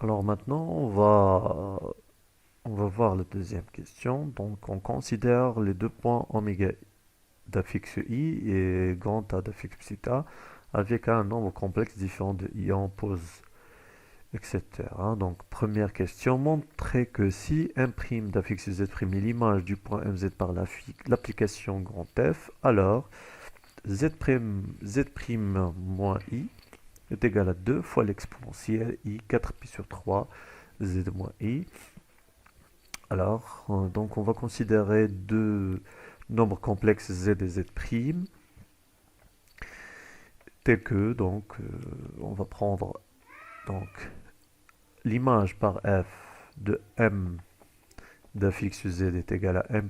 Alors maintenant, on va voir la deuxième question. Donc, on considère les deux points oméga d'affixe i et grand A d'affixe psi A avec un nombre complexe différent de ions pose, etc. Donc, première question, montrer que si m' d'affixe z' est l'image du point mz par l'application grand F, alors z', z' moins i est égal à 2 fois l'exponentielle i 4pi sur 3 z moins i. Alors, donc on va considérer deux nombres complexes z et z', tels que, donc, on va prendre donc l'image par f de m d'affixe z est égal à m'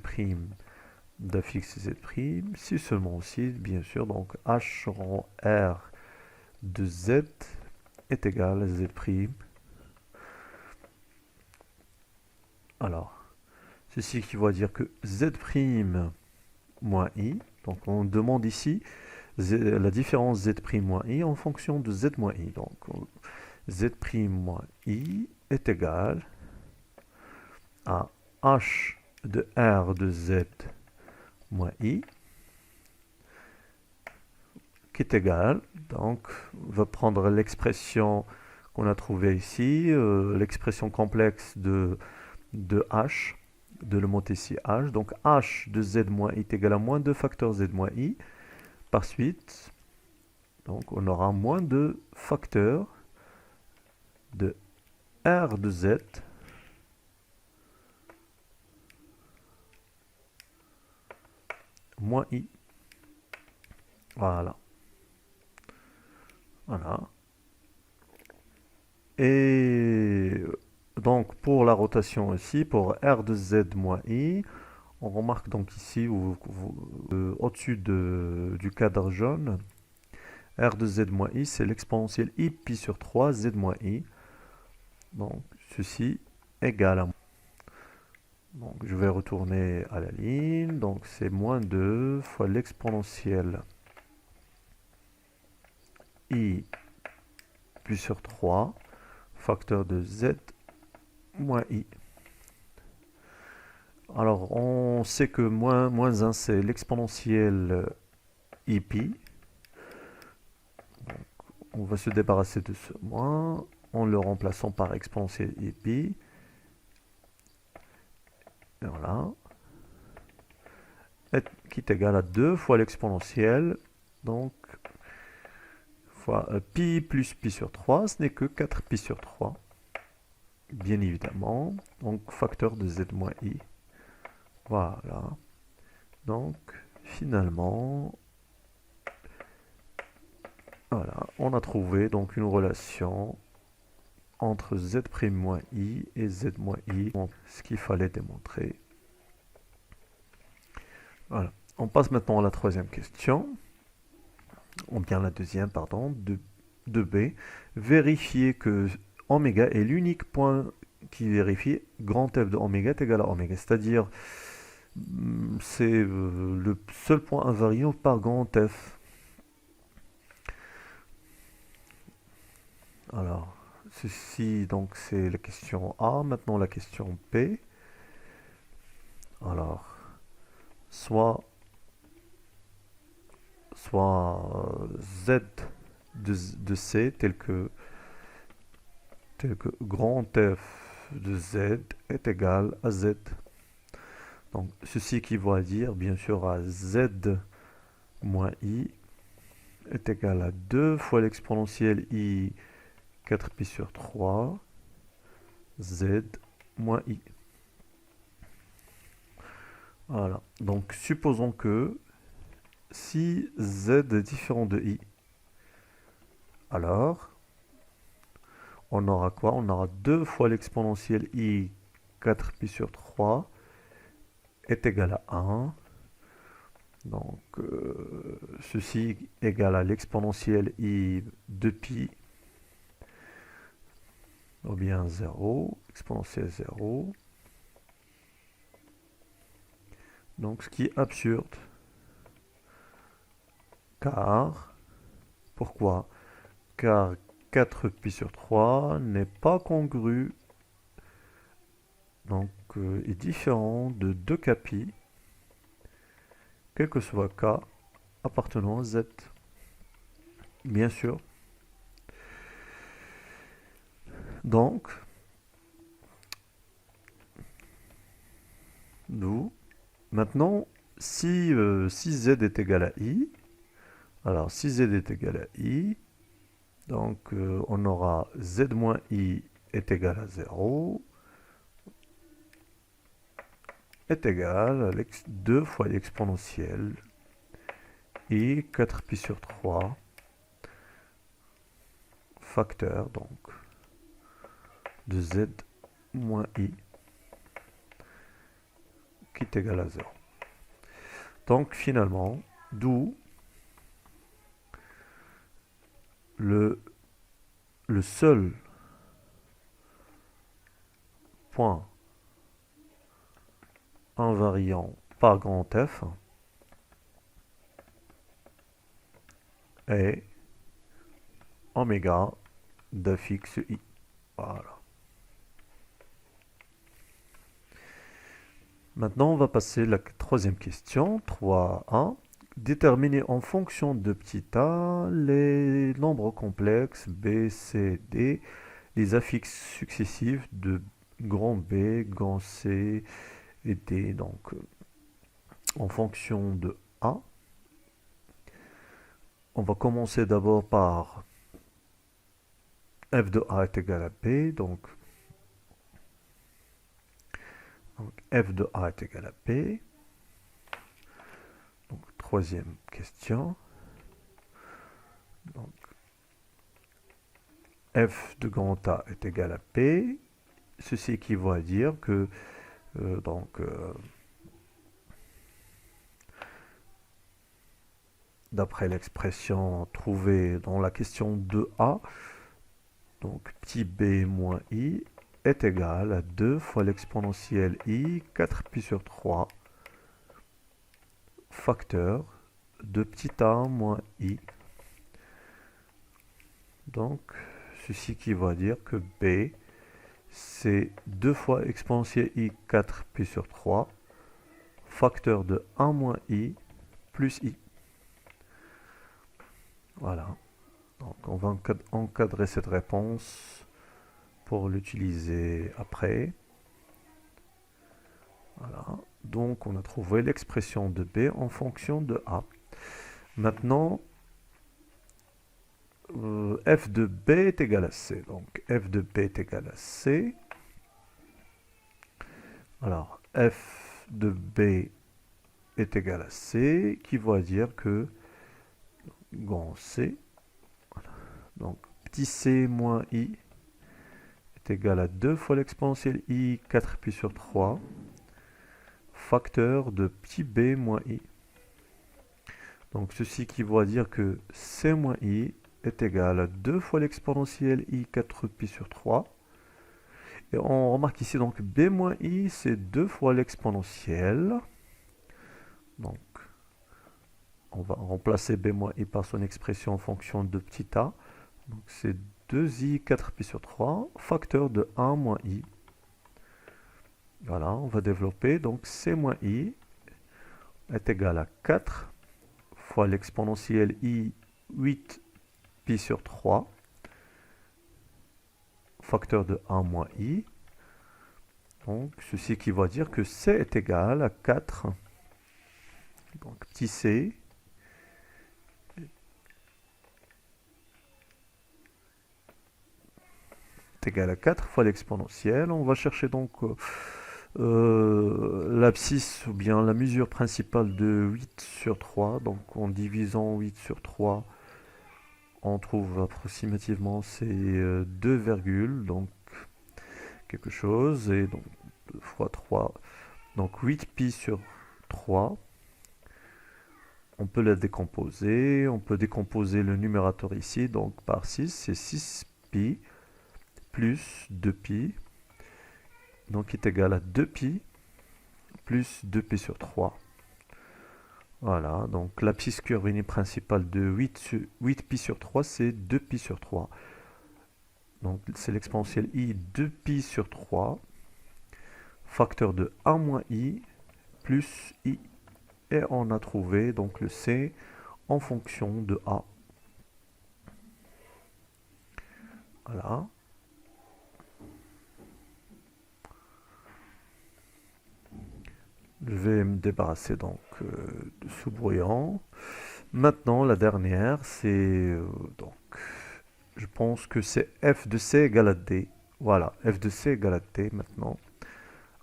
d'affixe z', si seulement aussi, bien sûr, donc h rond r de z est égal à z'. Alors, ceci qui va dire que z' moins i, donc on demande ici la différence z' moins i en fonction de z moins i. Donc z' moins i est égal à h de r de z moins i, qui est égal, donc on va prendre l'expression qu'on a trouvée ici, l'expression complexe de h, de le monter ici h, donc h de z moins i est égal à moins 2 facteurs z moins i, par suite, donc on aura moins 2 facteurs de r de z moins i. Voilà. Voilà. Et donc pour la rotation aussi, pour r de z moins i, on remarque donc ici au-dessus du cadre jaune, r de z moins i, c'est l'exponentielle i pi sur 3 z moins i. Donc ceci égale à... Donc je vais retourner à la ligne, donc c'est moins 2 fois l'exponentielle i pi sur 3 facteur de z moins i. Alors, on sait que moins 1, c'est l'exponentielle i pi. Donc, on va se débarrasser de ce moins en le remplaçant par exponentielle i pi. Et voilà. Qui est égal à 2 fois l'exponentielle. Donc, fois pi plus pi sur 3, ce n'est que 4 pi sur 3. Bien évidemment. Donc, facteur de z moins i. Voilà. Donc, finalement, voilà, on a trouvé donc une relation entre z' moins i et z moins i, donc ce qu'il fallait démontrer. Voilà. On passe maintenant à la troisième question, ou bien la deuxième, pardon, de B. Vérifier que oméga est l'unique point qui vérifie grand F de oméga est égal à oméga, c'est-à-dire c'est le seul point invariant par grand F. Alors, ceci, donc, c'est la question A. Maintenant, la question B. Alors, soit Z de C tel que grand F de Z est égal à Z. Donc, ceci équivaut à dire, bien sûr, à Z moins I est égal à 2 fois l'exponentielle I 4pi sur 3 Z moins I. Voilà. Donc, supposons que si Z est différent de I, alors on aura quoi? On aura 2 fois l'exponentielle I 4pi sur 3 est égal à 1. Donc, ceci égale à l'exponentielle I de pi, ou bien 0, exponentielle 0. Donc, ce qui est absurde, car, pourquoi? Car 4pi sur 3 n'est pas congru, donc est différent de 2kpi, quel que soit k appartenant à z. Bien sûr. Donc, nous, maintenant, si z est égal à i, alors si z est égal à i, donc on aura z moins i est égal à 0, est égal à 2 fois l'exponentielle i 4pi sur 3 facteur donc de z moins i qui est égal à 0. Donc finalement, d'où le seul point invariant par grand F est oméga d'affixe i. Voilà. Maintenant, on va passer à la troisième question, 3.1. Déterminer en fonction de petit a les nombres complexes b, c, d, les affixes successifs de grand B, grand C et D. Donc, en fonction de a, on va commencer d'abord par f de a est égal à b, donc f de a est égal à b. Donc, troisième question. Donc, f de grand A est égal à p. Ceci équivaut à dire que d'après l'expression trouvée dans la question 2a, donc petit b moins i est égal à 2 fois l'exponentielle i 4pi sur 3 facteur de petit a moins i. Donc, ceci qui va dire que b, c'est 2 fois exponentielle i 4pi sur 3 facteur de 1 moins i plus i. Voilà. Donc, on va encadrer cette réponse pour l'utiliser après. Voilà. Donc, on a trouvé l'expression de b en fonction de a. Maintenant, f de b est égal à c. Donc, f de b est égal à c. Alors, f de b est égal à c, qui va dire que grand c, donc petit c moins i est égal à 2 fois l'exponentielle i 4pi sur 3 facteur de petit b moins i. Donc ceci qui va dire que c moins i est égal à 2 fois l'exponentielle i 4pi sur 3. Et on remarque ici donc b moins i c'est 2 fois l'exponentielle. Donc on va remplacer b moins i par son expression en fonction de petit a. Donc c'est 2i 4pi sur 3 facteur de 1 moins i. Voilà, on va développer. Donc c moins i est égal à 4 fois l'exponentielle i 8pi sur 3 facteur de 1 moins i. Donc ceci qui va dire que c est égal à 4. Donc petit c est égal à 4 fois l'exponentielle. On va chercher donc l'abscisse ou bien la mesure principale de 8 sur 3. Donc en divisant 8 sur 3, on trouve approximativement ces 2 virgules, donc quelque chose, et donc 2 fois 3, donc 8pi sur 3. On peut la décomposer, on peut décomposer le numérateur ici, donc par 6, c'est 6pi plus 2pi, donc qui est égal à 2pi plus 2pi sur 3. Voilà, donc l'abscisse curviligne principale de 8pi sur 3, c'est 2pi sur 3. Donc c'est l'exponentielle i 2pi sur 3, facteur de a moins i plus i. Et on a trouvé donc le c en fonction de a. Voilà. Je vais me débarrasser donc de ce brouillon. Maintenant, la dernière, c'est donc, je pense que c'est f de c égale à d. Voilà, f de c égale à d maintenant.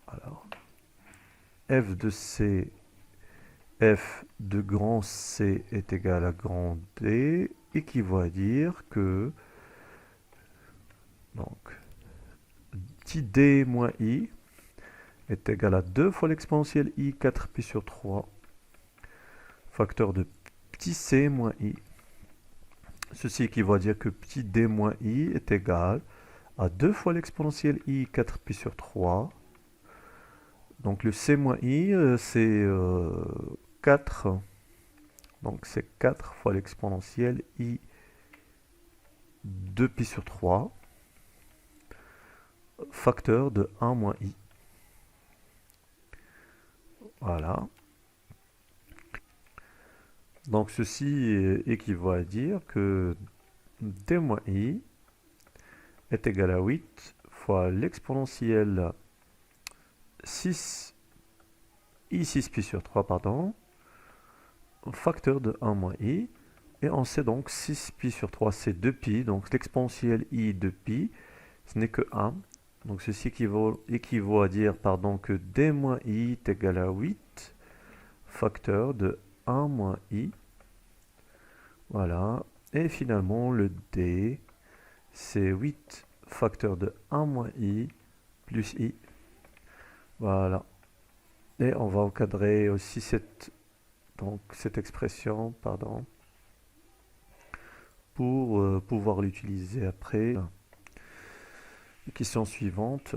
Alors, f de c, f de grand C est égal à grand D, équivaut à dire que donc petit d moins i est égal à 2 fois l'exponentielle i 4pi sur 3, facteur de petit c moins i. Ceci équivaut à dire que petit d moins i est égal à 2 fois l'exponentielle i 4pi sur 3. Donc le c moins i, c'est 4. Donc c'est 4 fois l'exponentielle i 2pi sur 3, facteur de 1 moins i. Voilà. Donc ceci équivaut à dire que d moins i est égal à 8 fois l'exponentielle 6 i6 pi sur 3, pardon, facteur de 1 moins i. Et on sait donc 6 pi sur 3 c'est 2 pi, donc l'exponentielle i de pi, ce n'est que 1. Donc ceci équivaut à dire pardon, que d moins i est égal à 8 facteur de 1 moins i. Voilà. Et finalement, le d, c'est 8 facteur de 1 moins i plus i. Voilà. Et on va encadrer aussi cette expression, pardon, pour pouvoir l'utiliser après. Question suivante.